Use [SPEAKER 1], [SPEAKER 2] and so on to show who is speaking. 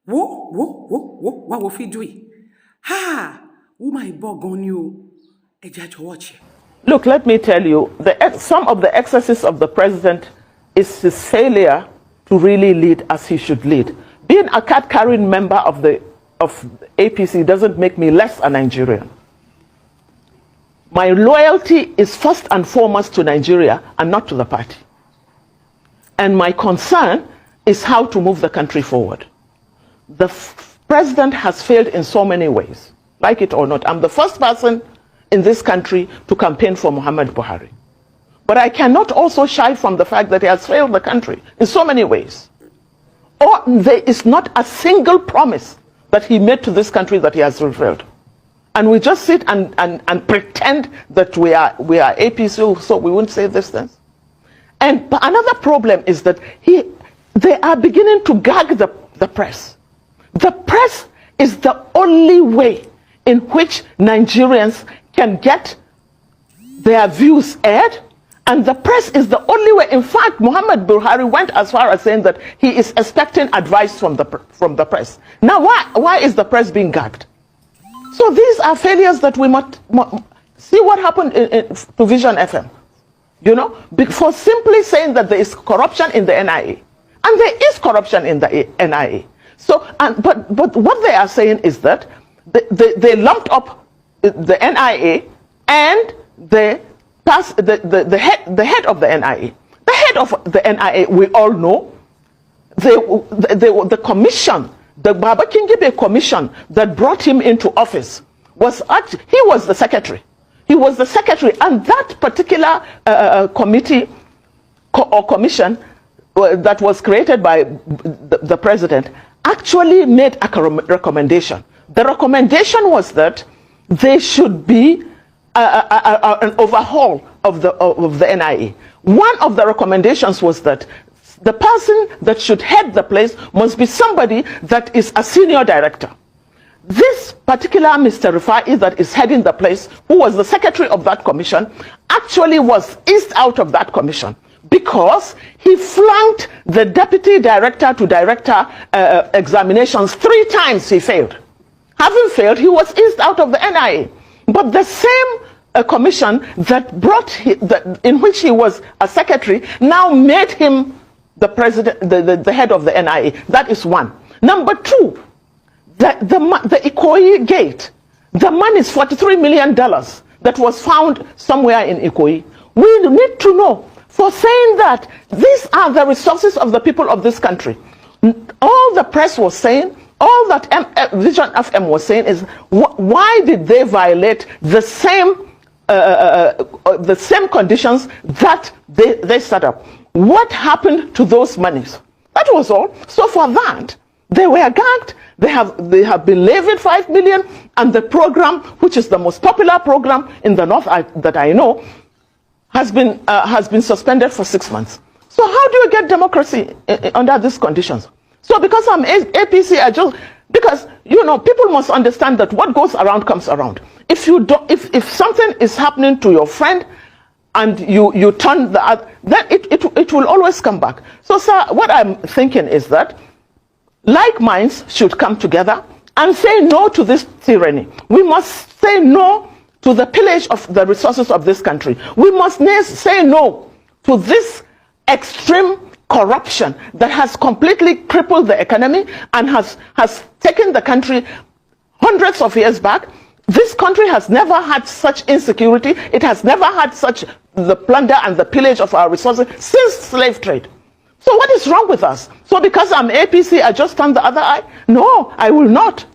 [SPEAKER 1] Wá wo fídíò yìí. Ha! Woman ìbọn gan ni o. Ẹ jẹ́ àjọ watch it.
[SPEAKER 2] Look, let me tell you, some of the excesses of the president is his failure to really lead as he should lead. Being a card-carrying member of APC doesn't make me less a Nigerian. My loyalty is first and foremost to Nigeria and not to the party. And my concern is how to move the country forward. The president has failed in so many ways, like it or not. I'm the first person in this country to campaign for Muhammad Buhari. But I cannot also shy from the fact that he has failed the country in so many ways. Or there is not a single promise that he made to this country that he has fulfilled. And we just sit and pretend that we are APC, so we won't say these things. And another problem is that they are beginning to gag the press. The press is the only way in which Nigerians can get their views aired, and the press is the only way. In fact, Muhammad Buhari went as far as saying that he is expecting advice from the press. Now, why is the press being gagged? So these are failures that we must see what happened to Vision FM. You know, for simply saying that there is corruption in the NIA, and there is corruption in the NIA. So, but what they are saying is that they lumped up the NIA and the head of the NIA. The head of the NIA, we all know, the commission, the Baba Kingibe commission that brought him into office he was the secretary. He was the secretary, and that particular committee or commission that was created by the president actually made a recommendation. The recommendation was that there should be an overhaul of the NIA. One of the recommendations was that the person that should head the place must be somebody that is a senior director. This particular Mr. Rufai that is heading the place, who was the secretary of that commission, actually was eased out of that commission because he flunked the deputy director to director examinations 3 times. He failed. Having failed, he was eased out of the NIA. But the same commission that in which he was a secretary now made him the president, the head of the NIA. That is one. Number 2, the Ikoyi gate. The money is $43 million that was found somewhere in Ikoyi. We need to know, for saying that these are the resources of the people of this country. All the press was saying, all that Vision FM was saying is, why did they violate the same conditions that they set up? What happened to those monies? That was all. So for that, they were gagged. They have been levied $5 million, and the program, which is the most popular program in the north that I know, has been suspended for 6 months. So how do you get democracy under these conditions? So because I'm APC, because you know, people must understand that what goes around comes around. If something is happening to your friend and you turn the other, then it will always come back. So sir, what I'm thinking is that like minds should come together and say no to this tyranny. We must say no to the pillage of the resources of this country. We must say no to this extreme corruption that has completely crippled the economy and has taken the country hundreds of years back. This country has never had such insecurity. It has never had such the plunder and the pillage of our resources since slave trade. So what is wrong with us? So because I'm APC, I just turn the other eye? No, I will not.